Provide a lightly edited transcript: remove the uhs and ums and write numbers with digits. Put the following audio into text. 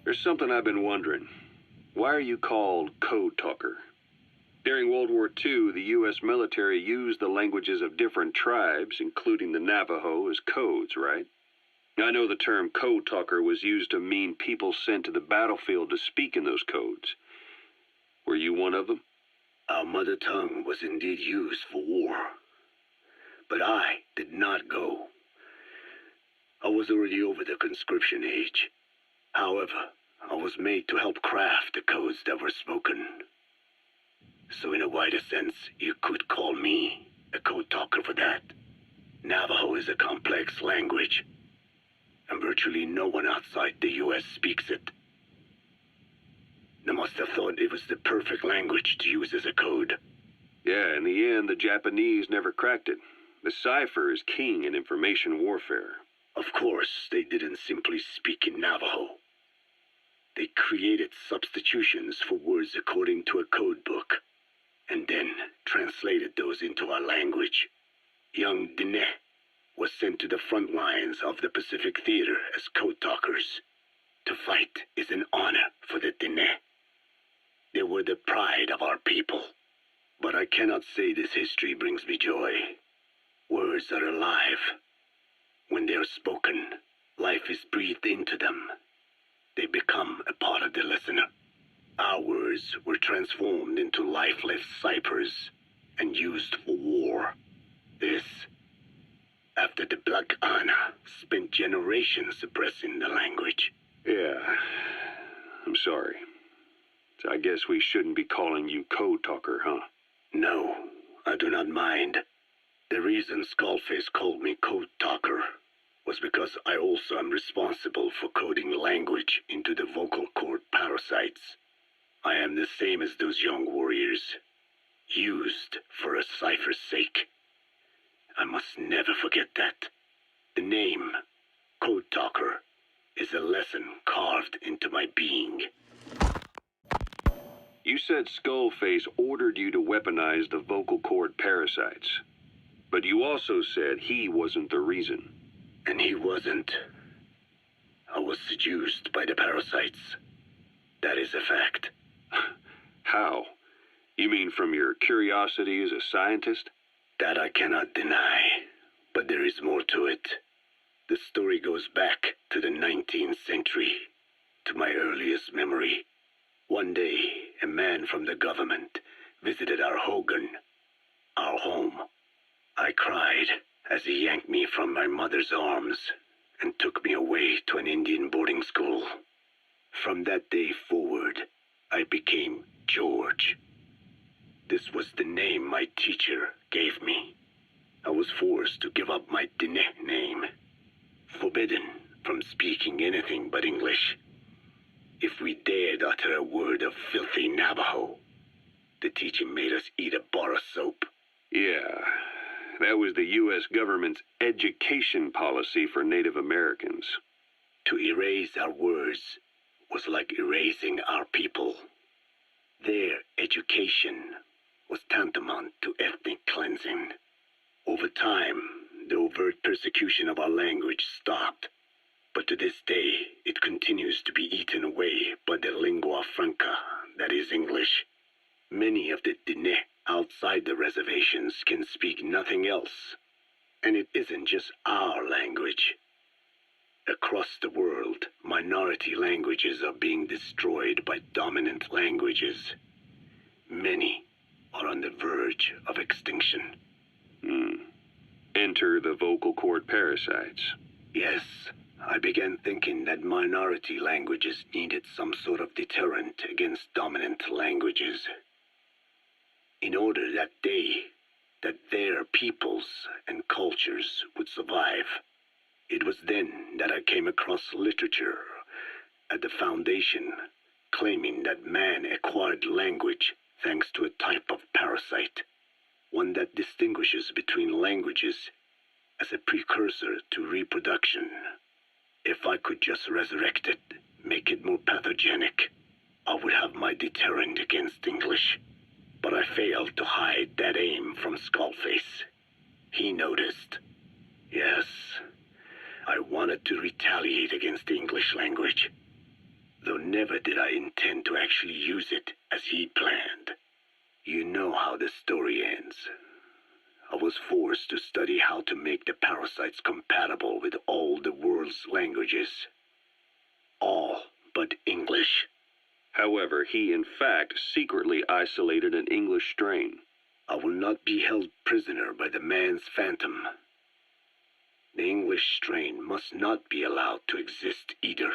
There's something I've been wondering. Why are you called Code Talker? During World War II, the U.S. military used the languages of different tribes, including the Navajo, as codes, right? I know the term Code Talker was used to mean people sent to the battlefield to speak in those codes. Were you one of them? Our mother tongue was indeed used for war, but I did not go. I was already over the conscription age. However, I was made to help craft the codes that were spoken. So in a wider sense, you could call me a code talker for that. Navajo is a complex language, and virtually no one outside the U.S. speaks it. They must have thought it was the perfect language to use as a code. Yeah, in the end, the Japanese never cracked it. The cipher is king in information warfare. Of course, they didn't simply speak in Navajo. They created substitutions for words according to a code book, and then translated those into our language. Young Diné was sent to the front lines of the Pacific Theater as code talkers. To fight is an honor for the Diné. They were the pride of our people. But I cannot say this history brings me joy. Words are alive. When they are spoken, life is breathed into them. They become a part of the listener. Our words were transformed into lifeless ciphers and used for war. This, after the Black Ana spent generations suppressing the language. Yeah, I'm sorry. So I guess we shouldn't be calling you Code Talker, huh? No, I do not mind. The reason Skullface called me Code Talker was because I also am responsible for coding language into the vocal cord parasites. I am the same as those young warriors, used for a cipher's sake. I must never forget that. The name, Code Talker, is a lesson carved into my being. You said Skullface ordered you to weaponize the vocal cord parasites. But you also said he wasn't the reason. And he wasn't. I was seduced by the parasites. That is a fact. How? You mean from your curiosity as a scientist? That I cannot deny, but there is more to it. The story goes back to the 19th century, to my earliest memory. One day, a man from the government visited our hogan, our home. I cried as he yanked me from my mother's arms and took me away to an Indian boarding school. From that day forward, I became George. This was the name my teacher gave me. I was forced to give up my Diné name, forbidden from speaking anything but English. If we dared utter a word of filthy Navajo, the teacher made us eat a bar of soap. Yeah, that was the U.S. government's education policy for Native Americans. To erase our words was like erasing our people. Their education was tantamount to ethnic cleansing. Over time, the overt persecution of our language stopped, but to this day, it continues to be eaten away by the lingua franca, that is English. Many of the Diné outside the reservations can speak nothing else, and it isn't just our language. Across the world, minority languages are being destroyed by dominant languages. Many are on the verge of extinction. Enter the vocal cord parasites. Yes, I began thinking that minority languages needed some sort of deterrent against dominant languages. In order that their peoples and cultures would survive. It was then that I came across literature at the Foundation claiming that man acquired language thanks to a type of parasite, one that distinguishes between languages as a precursor to reproduction. If I could just resurrect it, make it more pathogenic, I would have my deterrent against English. But I failed to hide that aim from Skullface. He noticed. Yes, I wanted to retaliate against the English language. Though never did I intend to actually use it as he planned. You know how the story ends. I was forced to study how to make the parasites compatible with all the world's languages. All but English. However, he in fact secretly isolated an English strain. I will not be held prisoner by the man's phantom. The English strain must not be allowed to exist either.